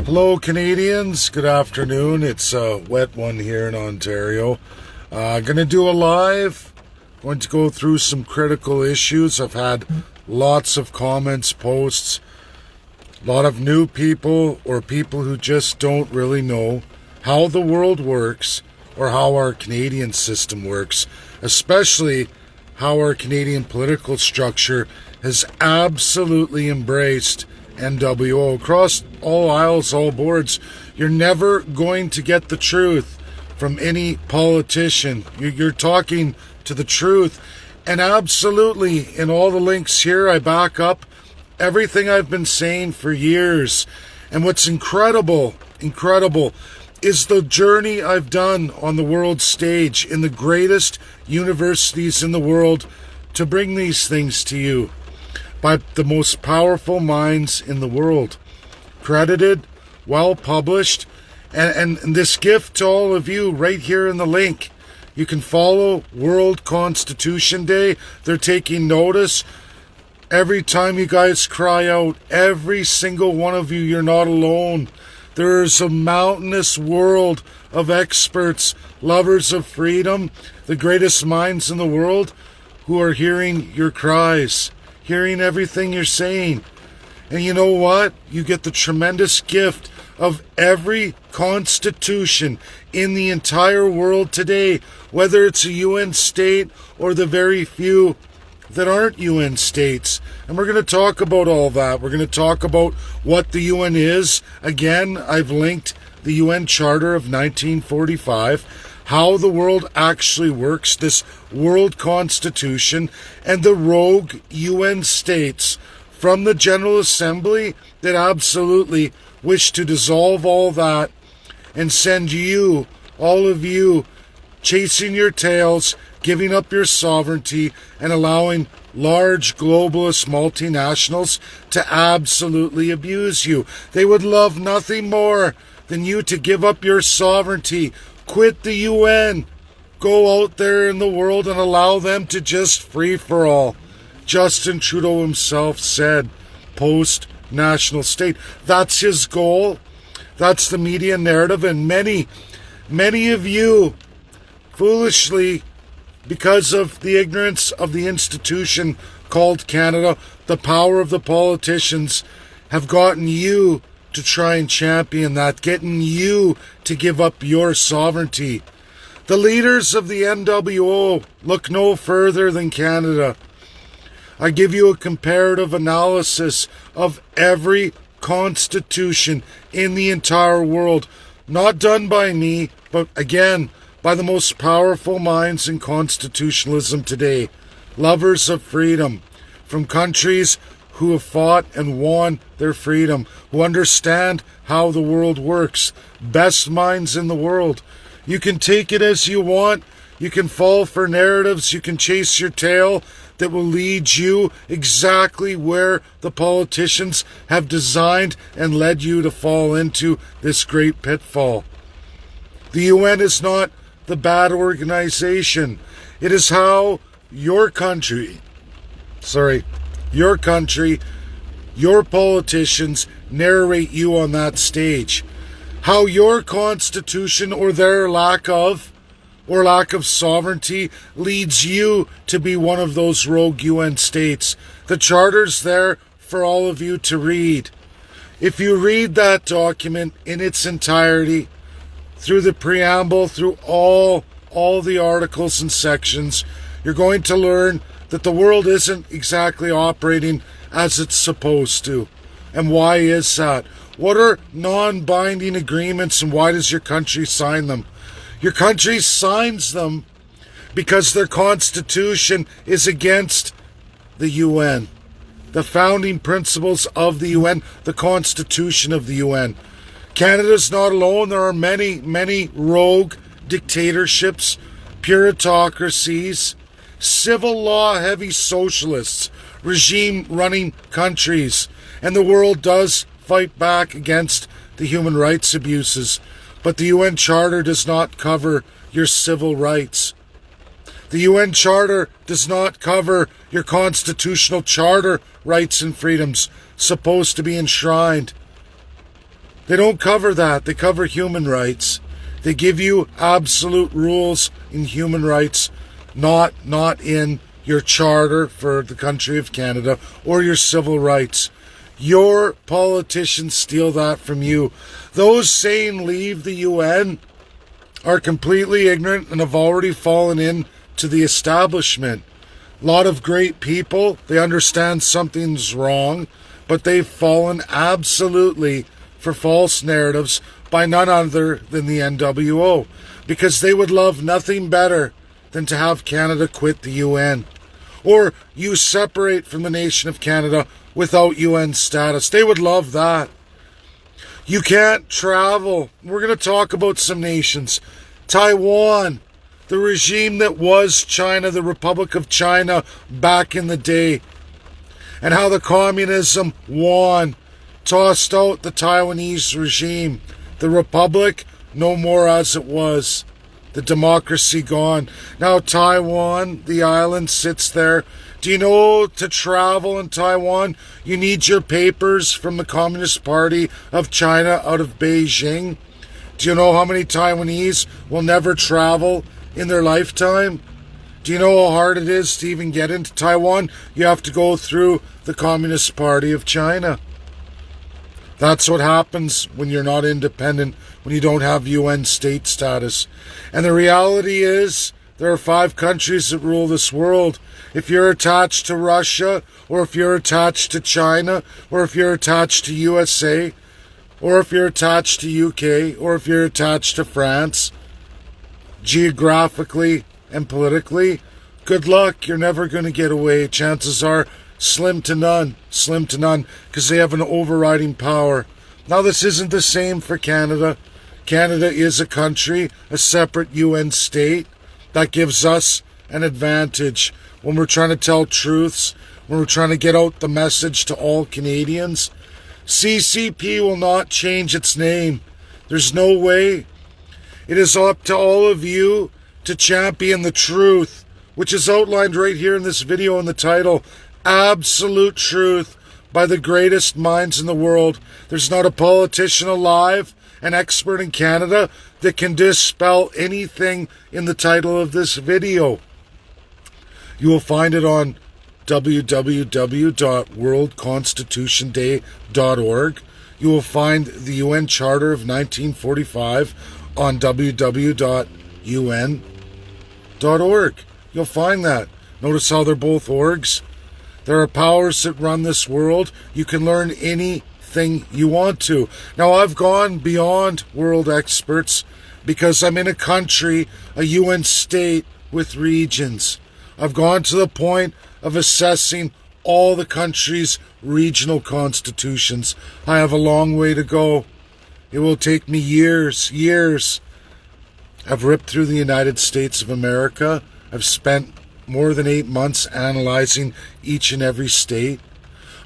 Hello, Canadians. Good afternoon. It's a wet one here in Ontario. Gonna do a live. Going to go through some critical issues. I've had lots of comments, posts, a lot of new people or people who just don't really know how the world works or how our Canadian system works, especially how our Canadian political structure has absolutely embraced NWO across all aisles, all boards. You're never going to get the truth from any politician. You're talking to the truth. And absolutely, in all the links here, I back up everything I've been saying for years. And what's incredible is the journey I've done on the world stage in the greatest universities in the world to bring these things to you by the most powerful minds in the world. Credited, well published, and this gift to all of you right here in the link. You can follow World Constitution Day. They're taking notice. Every time you guys cry out, every single one of you, you're not alone. There is a mountainous world of experts, lovers of freedom, the greatest minds in the world, who are hearing your cries, hearing everything you're saying. And you know what? You get the tremendous gift of every constitution in the entire world today, whether it's a UN state or the very few that aren't UN states. And we're going to talk about all that. We're going to talk about what the UN is. Again, I've linked the UN Charter of 1945, how the world actually works, this world constitution, and the rogue UN states from the General Assembly that absolutely wish to dissolve all that and send you, all of you, chasing your tails, giving up your sovereignty, and allowing large globalist multinationals to absolutely abuse you. They would love nothing more than you to give up your sovereignty, quit the UN, go out there in the world and allow them to just free for all. Justin Trudeau himself said, post-national state. That's his goal. That's the media narrative. And many of you, foolishly, because of the ignorance of the institution called Canada, the power of the politicians, have gotten you to try and champion that, getting you to give up your sovereignty. The leaders of the NWO look no further than Canada. I give you a comparative analysis of every constitution in the entire world, not done by me, but again, by the most powerful minds in constitutionalism today, lovers of freedom, from countries who have fought and won their freedom, who understand how the world works, best minds in the world. You can take it as you want, you can fall for narratives, you can chase your tail that will lead you exactly where the politicians have designed and led you to fall into this great pitfall. The UN is not the bad organization. It is how your country, your politicians narrate you on that stage. How your constitution or their lack of sovereignty leads you to be one of those rogue UN states. The charter's there for all of you to read. If you read that document in its entirety, through the preamble, through all the articles and sections, you're going to learn that the world isn't exactly operating as it's supposed to. And why is that? What are non-binding agreements, and why does your country sign them? Your country signs them because their constitution is against the UN, the founding principles of the UN, the constitution of the UN. Canada's not alone. There are many rogue dictatorships, puritocracies, civil law heavy socialists, regime running countries, and the world does fight back against the human rights abuses. But the UN Charter does not cover your civil rights. The UN Charter does not cover your constitutional charter rights and freedoms supposed to be enshrined They don't cover that. They cover human rights. They give you absolute rules in human rights, not in your charter for the country of Canada or your civil rights. Your politicians steal that from you. Those saying leave the UN are completely ignorant and have already fallen into the establishment. A lot of great people, they understand something's wrong, but they've fallen absolutely for false narratives by none other than the NWO, because they would love nothing better than to have Canada quit the UN, or you separate from the nation of Canada without UN status. They would love that. You can't travel. We're going to talk about some nations. Taiwan, the regime that was China, the Republic of China back in the day, and how the communism won, tossed out the Taiwanese regime. The Republic, no more as it was. The democracy gone. Now Taiwan, the island, sits there. Do you know to travel in Taiwan, you need your papers from the Communist Party of China out of Beijing? Do you know how many Taiwanese will never travel in their lifetime? Do you know how hard it is to even get into Taiwan? You have to go through the Communist Party of China. That's what happens when you're not independent, when you don't have UN state status. And the reality is, there are 5 countries that rule this world. If you're attached to Russia, or if you're attached to China, or if you're attached to USA, or if you're attached to UK, or if you're attached to France, geographically and politically, good luck. You're never going to get away. Chances are slim to none, because they have an overriding power. Now, this isn't the same for Canada. Canada is a country, a separate UN state. That gives us an advantage when we're trying to tell truths, when we're trying to get out the message to all Canadians. CCP will not change its name. There's no way. It is up to all of you to champion the truth, which is outlined right here in this video in the title. Absolute truth by the greatest minds in the world. There's not a politician alive, an expert in Canada, that can dispel anything in the title of this video. You will find it on www.worldconstitutionday.org. You will find the UN Charter of 1945 on www.un.org. You'll find that. Notice how they're both orgs. There are powers that run this world. You can learn anything you want to. Now, I've gone beyond world experts because I'm in a country, a UN state with regions. I've gone to the point of assessing all the countries' regional constitutions. I have a long way to go. It will take me years. I've ripped through the United States of America. I've spent more than 8 months analyzing each and every state.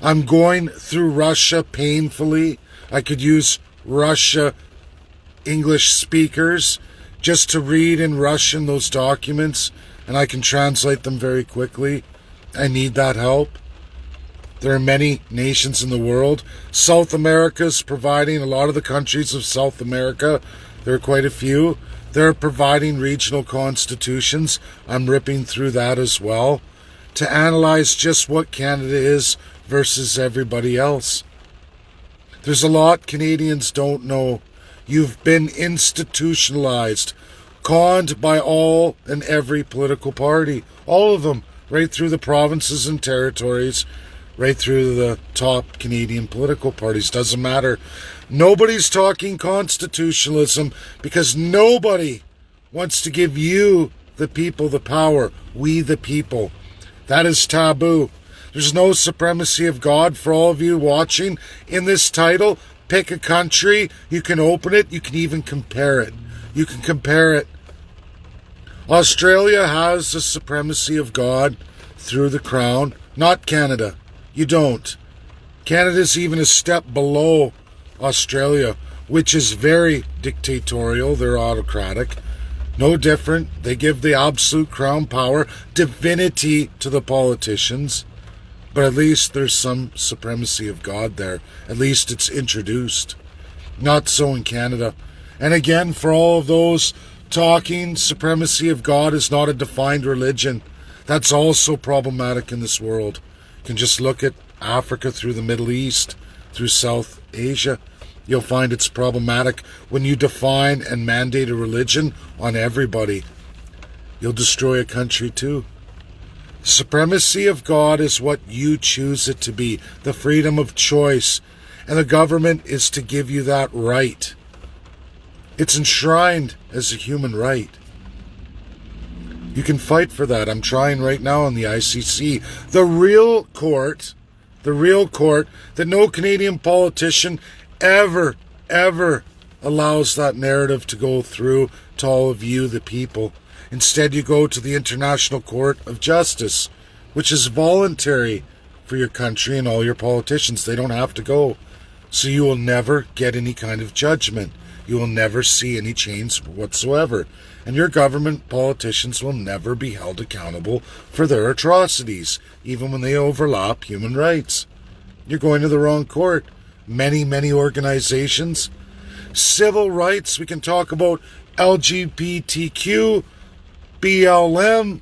I'm going through Russia painfully. I could use Russia English speakers just to read in Russian those documents, and I can translate them very quickly. I need that help. There are many nations in the world. South America is providing, a lot of the countries of South America, there are quite a few. They're providing regional constitutions. I'm ripping through that as well to analyze just what Canada is versus everybody else. There's a lot Canadians don't know. You've been institutionalized, conned by all and every political party. All of them, right through the provinces and territories, right through the top Canadian political parties. Doesn't matter. Nobody's talking constitutionalism because nobody wants to give you, the people, the power. We, the people. That is taboo. There's no supremacy of God for all of you watching. In this title, pick a country. You can open it. You can even compare it. You can compare it. Australia has the supremacy of God through the crown. Not Canada. You don't. Canada's even a step below Australia, which is very dictatorial. They're autocratic. No different. They give the absolute crown power, divinity to the politicians. But at least there's some supremacy of God there. At least it's introduced. Not so in Canada. And again, for all of those talking, supremacy of God is not a defined religion. That's also problematic in this world. You can just look at Africa through the Middle East, through South Asia. You'll find it's problematic when you define and mandate a religion on everybody. You'll destroy a country too. Supremacy of God is what you choose it to be, the freedom of choice, and the government is to give you that right. It's enshrined as a human right. You can fight for that. I'm trying right now on the ICC. The real court that no Canadian politician ever allows that narrative to go through to all of you, the people. Instead, you go to the International Court of Justice, which is voluntary for your country and all your politicians. They don't have to go. So you will never get any kind of judgment. You will never see any change whatsoever. And your government politicians will never be held accountable for their atrocities, even when they overlap human rights. You're going to the wrong court. Many organizations. Civil rights, we can talk about LGBTQ, BLM,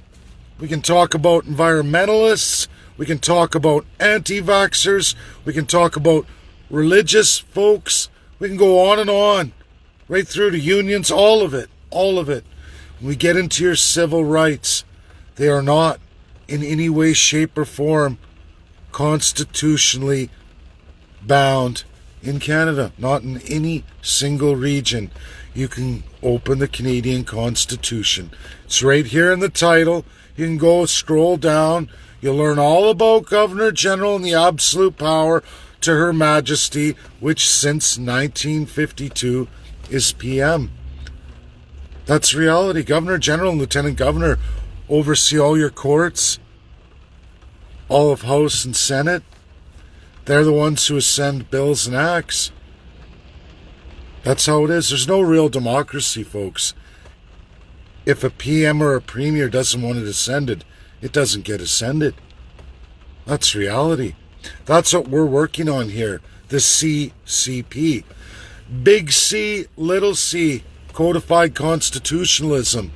we can talk about environmentalists, we can talk about anti-vaxxers, we can talk about religious folks, we can go on and on, right through to unions, all of it. When we get into your civil rights, they are not in any way, shape, or form constitutionally bound in Canada, not in any single region. You can open the Canadian Constitution. It's right here in the title. You can go scroll down. You'll learn all about Governor General and the absolute power to Her Majesty, which since 1952 is PM. That's reality. Governor General and Lieutenant Governor oversee all your courts, all of House and Senate. They're the ones who ascend bills and acts. That's how it is. There's no real democracy, folks. If a PM or a premier doesn't want it ascended, it doesn't get ascended. That's reality. That's what we're working on here. The CCP. Big C, little c, codified constitutionalism.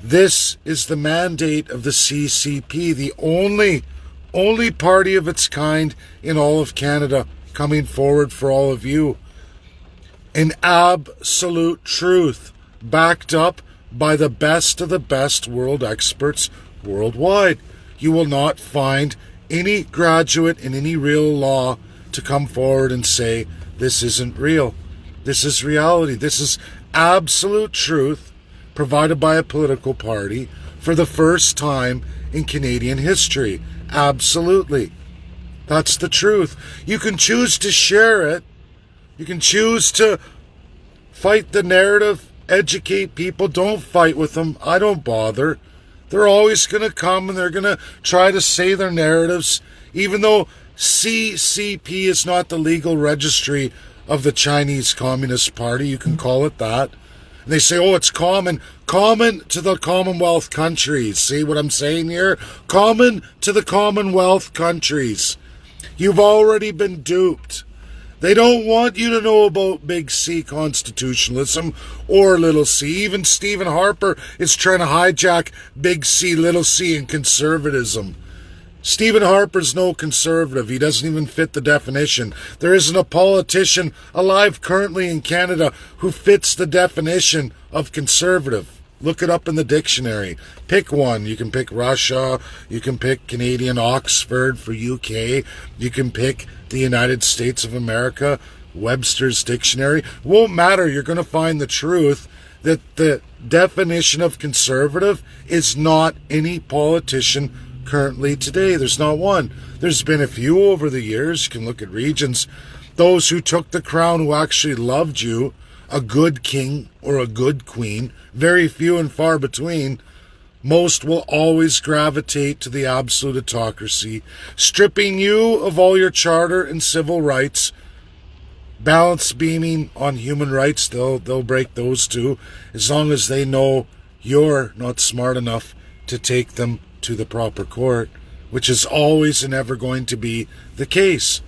This is the mandate of the CCP, the only party of its kind in all of Canada coming forward for all of you. An absolute truth, backed up by the best of the best world experts worldwide. You will not find any graduate in any real law to come forward and say, this isn't real. This is reality. This is absolute truth provided by a political party for the first time in Canadian history. Absolutely. That's the truth. You can choose to share it. You can choose to fight the narrative, educate people. Don't fight with them. I don't bother. They're always going to come and they're going to try to say their narratives, even though CCP is not the legal registry of the Chinese Communist Party. You can call it that. And they say, oh, it's common to the Commonwealth countries. See what I'm saying here? Common to the Commonwealth countries. You've already been duped. They don't want you to know about big C constitutionalism or little c. Even Stephen Harper is trying to hijack big C, little c and conservatism. Stephen Harper's no conservative. He doesn't even fit the definition. There isn't a politician alive currently in Canada who fits the definition of conservative. Look it up in the dictionary. Pick one. You can pick Russia. You can pick Canadian Oxford for UK. You can pick the United States of America, Webster's Dictionary. Won't matter. You're going to find the truth that the definition of conservative is not any politician currently today. There's not one. There's been a few over the years. You can look at regions. Those who took the crown who actually loved you, a good king or a good queen, very few and far between. Most will always gravitate to the absolute autocracy, stripping you of all your charter and civil rights, balance beaming on human rights. They'll break those too, as long as they know you're not smart enough to take them to the proper court, which is always and ever going to be the case,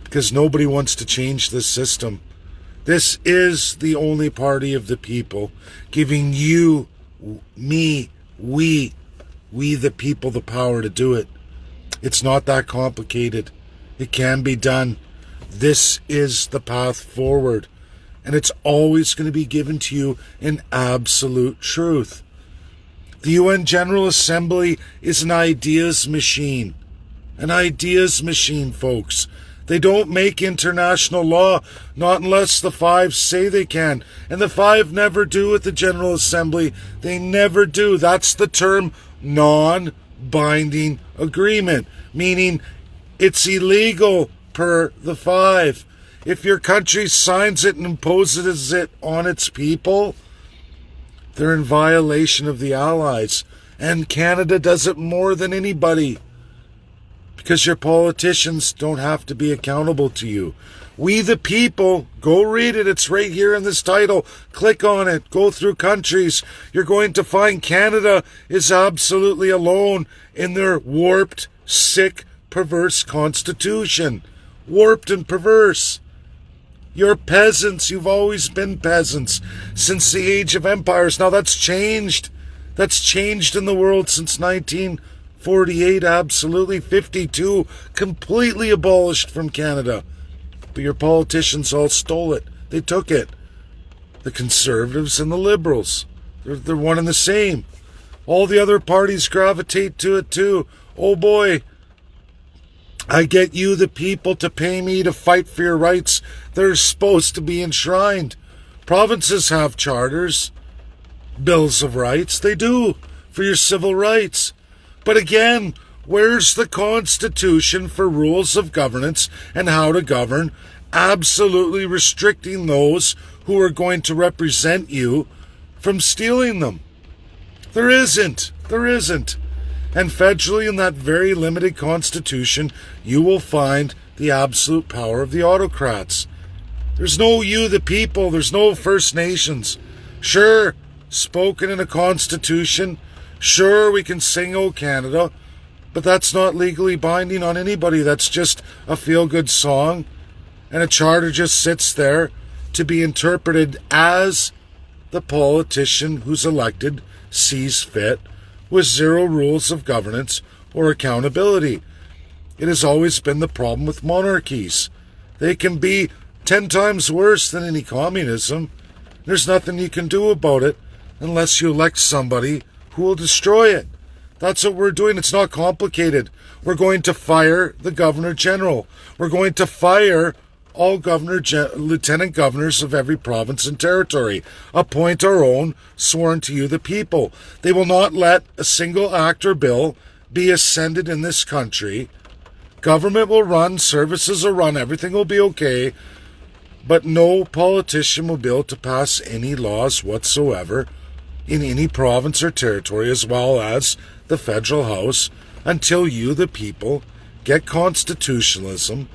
because nobody wants to change this system. This is the only party of the people, giving you, me, we the people, the power to do it. It's not that complicated. It can be done. This is the path forward. And it's always going to be given to you in absolute truth. The UN General Assembly is an ideas machine. An ideas machine, folks. They don't make international law, not unless the five say they can. And the five never do at the General Assembly. They never do. That's the term non-binding agreement, meaning it's illegal per the five. If your country signs it and imposes it on its people, they're in violation of the Allies. And Canada does it more than anybody, because your politicians don't have to be accountable to you. We the people, go read it. It's right here in this title. Click on it. Go through countries. You're going to find Canada is absolutely alone in their warped, sick, perverse constitution. Warped and perverse. You're peasants. You've always been peasants since the age of empires. Now that's changed. That's changed in the world since 1948, absolutely. 52, completely abolished from Canada. But your politicians all stole it. They took it. The Conservatives and the Liberals. They're one and the same. All the other parties gravitate to it too. Oh boy. I get you, the people, to pay me to fight for your rights. They're supposed to be enshrined. Provinces have charters, bills of rights. They do, for your civil rights. But again, where's the Constitution for rules of governance and how to govern, absolutely restricting those who are going to represent you from stealing them? There isn't. There isn't. And federally, in that very limited constitution, you will find the absolute power of the autocrats. There's no you, the people. There's no First Nations. Sure, spoken in a constitution. Sure, we can sing "O Canada," but that's not legally binding on anybody. That's just a feel-good song. And a charter just sits there to be interpreted as the politician who's elected sees fit, with zero rules of governance or accountability. It has always been the problem with monarchies. They can be 10 times worse than any communism. There's nothing you can do about it unless you elect somebody who will destroy it. That's what we're doing. It's not complicated. We're going to fire the Governor General. We're going to fire all lieutenant governors of every province and territory. Appoint our own, sworn to you, the people. They will not let a single act or bill be ascended in this country. Government will run, services will run, everything will be okay, but no politician will be able to pass any laws whatsoever in any province or territory, as well as the federal house, until you, the people, get constitutionalism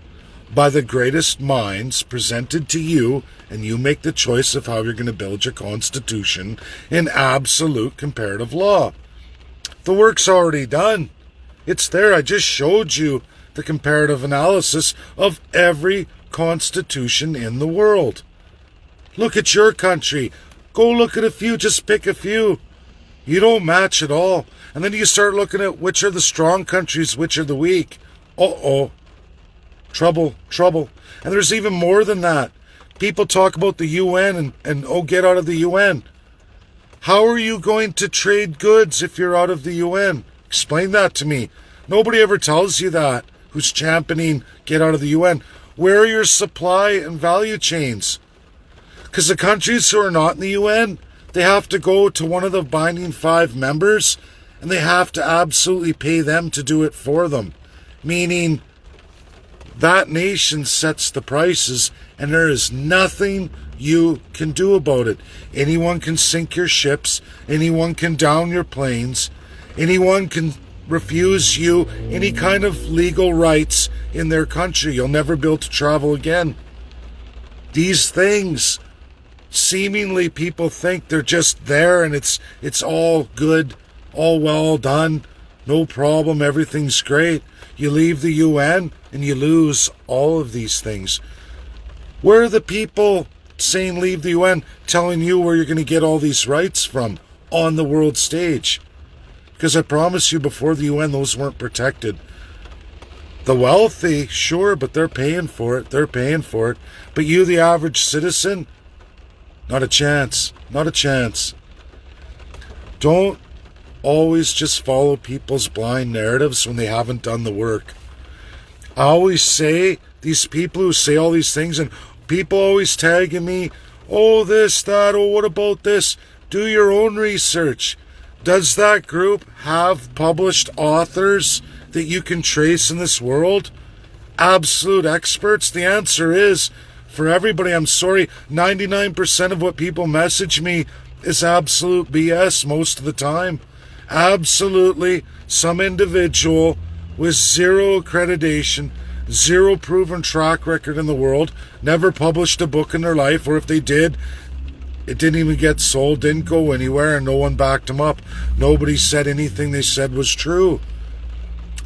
by the greatest minds presented to you, and you make the choice of how you're going to build your constitution in absolute comparative law. The work's already done. It's there. I just showed you the comparative analysis of every constitution in the world. Look at your country. Go look at a few. Just pick a few. You don't match at all. And then you start looking at which are the strong countries, which are the weak. Uh-oh. Trouble. And there's even more than that. People talk about the UN and get out of the UN. How are you going to trade goods if you're out of the UN? Explain that to me. Nobody ever tells you that, who's championing get out of the UN. Where are your supply and value chains? Because the countries who are not in the UN, they have to go to one of the binding 5 members, and they have to absolutely pay them to do it for them. Meaning, that nation sets the prices, and there is nothing you can do about it. Anyone can sink your ships. Anyone can down your planes. Anyone can refuse you any kind of legal rights in their country. You'll never be able to travel again. These things, seemingly people think they're just there and it's all good, all well done, no problem, everything's great. You leave the UN and you lose all of these things. Where are the people saying leave the UN, telling you where you're going to get all these rights from on the world stage. Because I promise you, before the UN, those weren't protected. The wealthy, sure, but they're paying for it. They're paying for it. But you, the average citizen, not a chance. Not a chance. Don't always just follow people's blind narratives when they haven't done the work. I always say, these people who say all these things, and people always tagging me, oh, this, that, oh, what about this? Do your own research. Does that group have published authors that you can trace in this world? Absolute experts? The answer is, for everybody, I'm sorry, 99% of what people message me is absolute BS most of the time. Absolutely, some individual with zero accreditation, zero proven track record in the world, never published a book in their life, or if they did, it didn't even get sold, didn't go anywhere, and no one backed them up. Nobody said anything they said was true.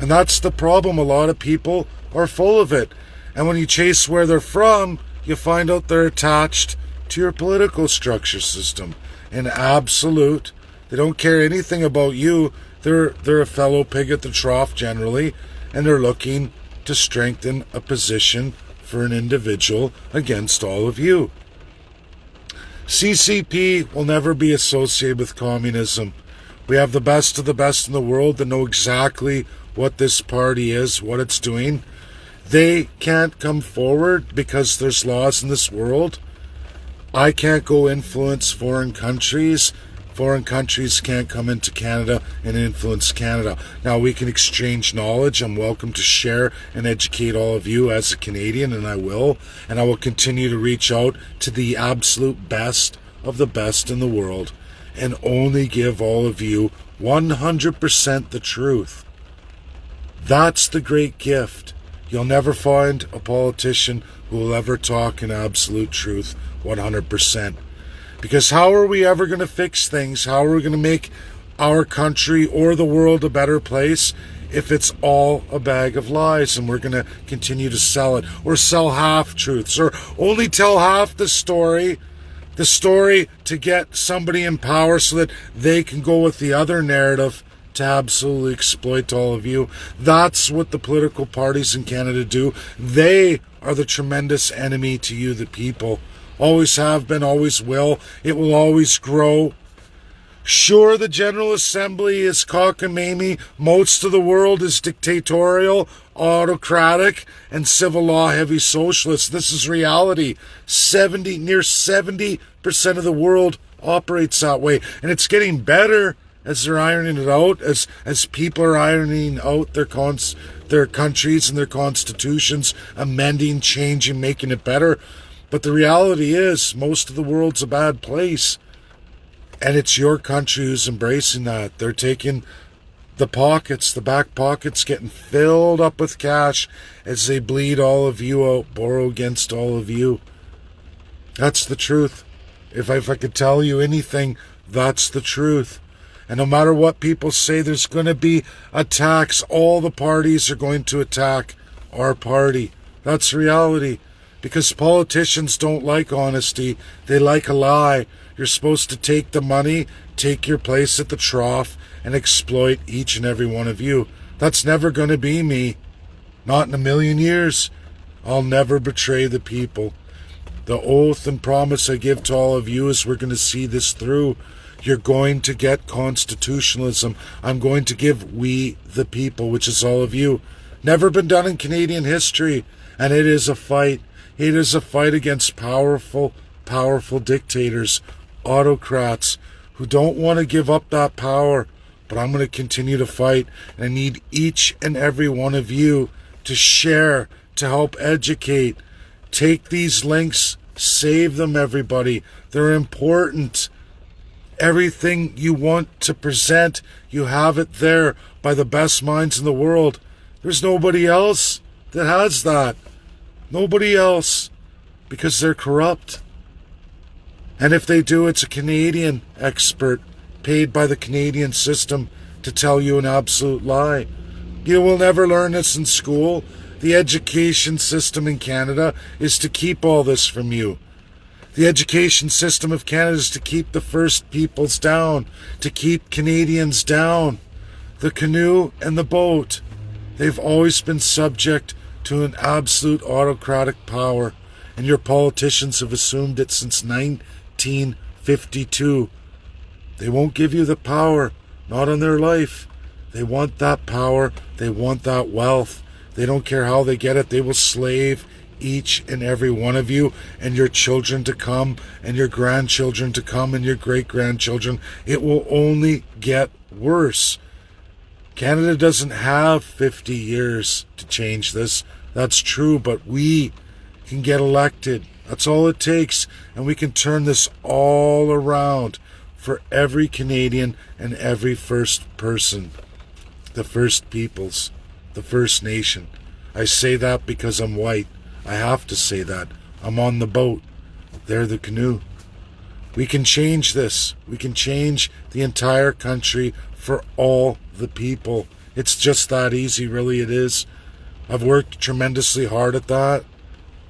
And that's the problem. A lot of people are full of it. And when you chase where they're from, you find out they're attached to your political structure system. And absolute, they don't care anything about you. They're a fellow pig at the trough generally, and they're looking to strengthen a position for an individual against all of you. CCP will never be associated with communism. We have the best of the best in the world that know exactly what this party is, what it's doing. They can't come forward because there's laws in this world. I can't go influence foreign countries. Foreign countries can't come into Canada and influence Canada. Now, we can exchange knowledge. I'm welcome to share and educate all of you as a Canadian, and I will. And I will continue to reach out to the absolute best of the best in the world and only give all of you 100% the truth. That's the great gift. You'll never find a politician who will ever talk in absolute truth 100%. Because how are we ever going to fix things? How are we going to make our country or the world a better place if it's all a bag of lies and we're going to continue to sell it, or sell half-truths, or only tell half the story to get somebody in power so that they can go with the other narrative to absolutely exploit all of you? That's what the political parties in Canada do. They are the tremendous enemy to you, the people. Always have been, always will. It will always grow. Sure, the General Assembly is cockamamie. Most of the world is dictatorial, autocratic, and civil law heavy socialist. This is reality. Near 70% of the world operates that way. And it's getting better as they're ironing it out, as people are ironing out their countries and their constitutions, amending, changing, making it better. But the reality is, most of the world's a bad place. And it's your country who's embracing that. They're taking the pockets, the back pockets, getting filled up with cash as they bleed all of you out, borrow against all of you. That's the truth. If I could tell you anything, that's the truth. And no matter what people say, there's going to be attacks. All the parties are going to attack our party. That's reality. Because politicians don't like honesty. They like a lie. You're supposed to take the money, take your place at the trough, and exploit each and every one of you. That's never going to be me. Not in a million years. I'll never betray the people. The oath and promise I give to all of you is we're going to see this through. You're going to get constitutionalism. I'm going to give we the people, which is all of you. Never been done in Canadian history. And it is a fight. It is a fight against powerful dictators, autocrats, who don't want to give up that power. But I'm going to continue to fight. And I need each and every one of you to share, to help educate. Take these links, save them, everybody. They're important. Everything you want to present, you have it there by the best minds in the world. There's nobody else that has that. Nobody else. Because they're corrupt. And if they do, it's a Canadian expert paid by the Canadian system to tell you an absolute lie. You will never learn this in school. The education system in Canada is to keep all this from you. The education system of Canada is to keep the First Peoples down, to keep Canadians down. The canoe and the boat, they've always been subject to an absolute autocratic power, and your politicians have assumed it since 1952. They won't give you the power, not on their life. They want that power, they want that wealth. They don't care how they get it. They will slave each and every one of you and your children to come and your grandchildren to come and your great-grandchildren. It will only get worse. Canada doesn't have 50 years to change this. That's true, but we can get elected. That's all it takes, and we can turn this all around for every Canadian and every First person. The First Peoples, the First Nation. I say that because I'm white. I have to say that. I'm on the boat. They're the canoe. We can change this. We can change the entire country for all the people. It's just that easy, really it is. I've worked tremendously hard at that,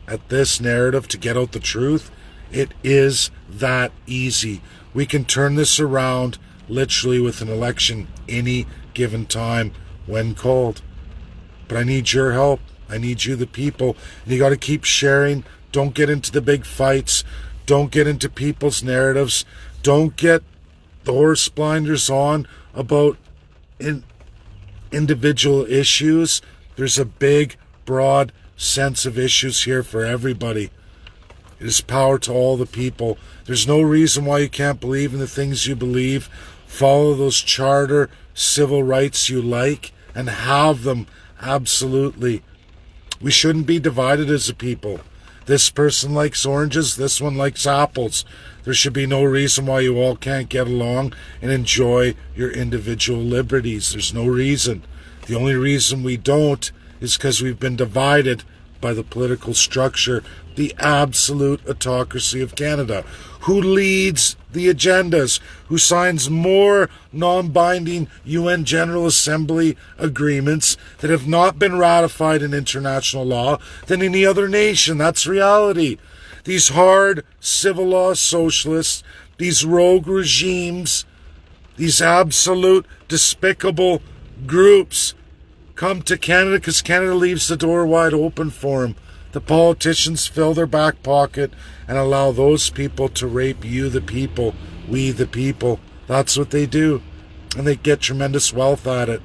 at this narrative, to get out the truth. It is that easy. We can turn this around literally with an election any given time when called. But I need your help. I need you, the people. And you got to keep sharing. Don't get into the big fights. Don't get into people's narratives. Don't get the horse blinders on about individual issues. There's a big, broad sense of issues here for everybody. It is power to all the people. There's no reason why you can't believe in the things you believe. Follow those charter civil rights you like and have them, absolutely. We shouldn't be divided as a people. This person likes oranges, this one likes apples. There should be no reason why you all can't get along and enjoy your individual liberties. There's no reason. The only reason we don't is because we've been divided by the political structure, the absolute autocracy of Canada. Who leads the agendas? Who signs more non-binding UN General Assembly agreements that have not been ratified in international law than any other nation? That's reality. These hard civil law socialists, these rogue regimes, these absolute despicable groups come to Canada because Canada leaves the door wide open for them. The politicians fill their back pocket and allow those people to rape you, the people, we, the people. That's what they do. And they get tremendous wealth at it.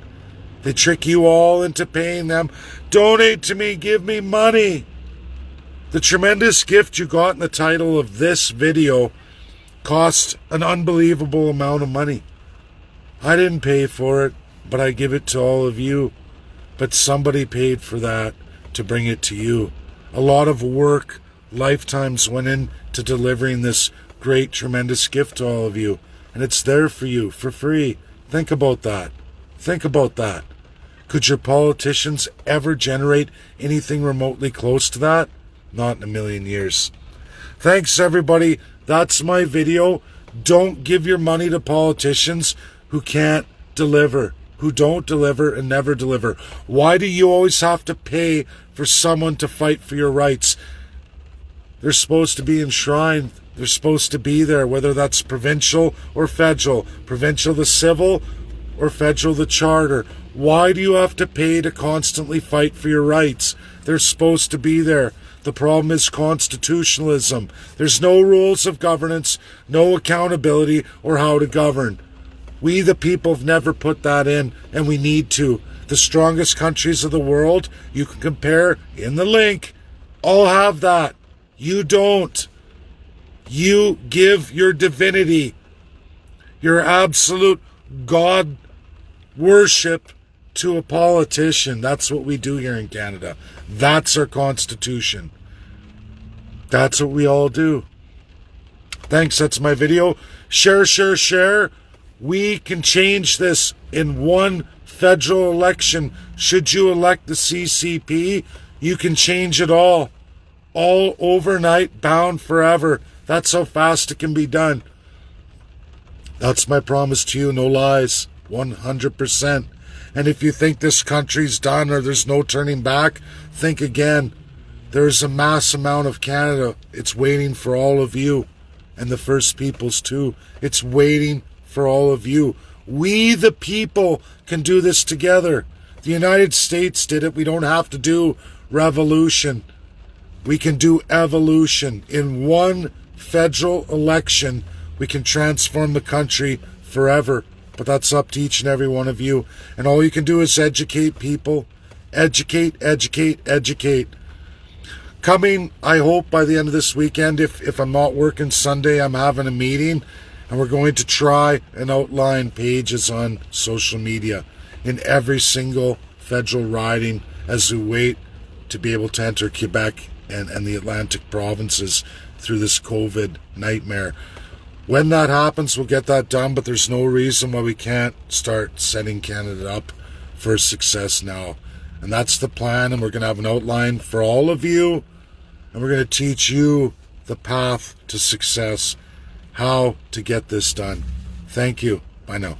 They trick you all into paying them. Donate to me, give me money. The tremendous gift you got in the title of this video cost an unbelievable amount of money. I didn't pay for it, but I give it to all of you. But somebody paid for that to bring it to you. A lot of work, lifetimes went into delivering this great, tremendous gift to all of you. And it's there for you, for free. Think about that. Think about that. Could your politicians ever generate anything remotely close to that? Not in a million years. Thanks, everybody. That's my video. Don't give your money to politicians who can't deliver, who don't deliver and never deliver. Why do you always have to pay for someone to fight for your rights? They're supposed to be enshrined. They're supposed to be there, whether that's provincial or federal. Provincial the civil or federal the charter. Why do you have to pay to constantly fight for your rights? They're supposed to be there. The problem is constitutionalism. There's no rules of governance, no accountability or how to govern. We, the people, have never put that in, and we need to. The strongest countries of the world, you can compare in the link, all have that. You don't. You give your divinity, your absolute God worship to a politician. That's what we do here in Canada. That's our Constitution. That's what we all do. Thanks, that's my video. Share, share, share. We can change this in one federal election. Should you elect the CCP, you can change it all overnight, bound forever. That's how fast it can be done. That's my promise to you, no lies, 100%. And if you think this country's done or there's no turning back, think again. There's a mass amount of Canada. It's waiting for all of you, and the First Peoples too. It's waiting for all of you. We, the people, can do this together. The United States did it. We don't have to do revolution. We can do evolution. In one federal election, we can transform the country forever. But that's up to each and every one of you. And all you can do is educate people. Educate, educate, educate. Coming, I hope, by the end of this weekend, if I'm not working Sunday, I'm having a meeting. And we're going to try and outline pages on social media in every single federal riding as we wait to be able to enter Quebec and the Atlantic provinces through this COVID nightmare. When that happens, we'll get that done, but there's no reason why we can't start setting Canada up for success now. And that's the plan, and we're going to have an outline for all of you, and we're going to teach you the path to success, how to get this done. Thank you. Bye now.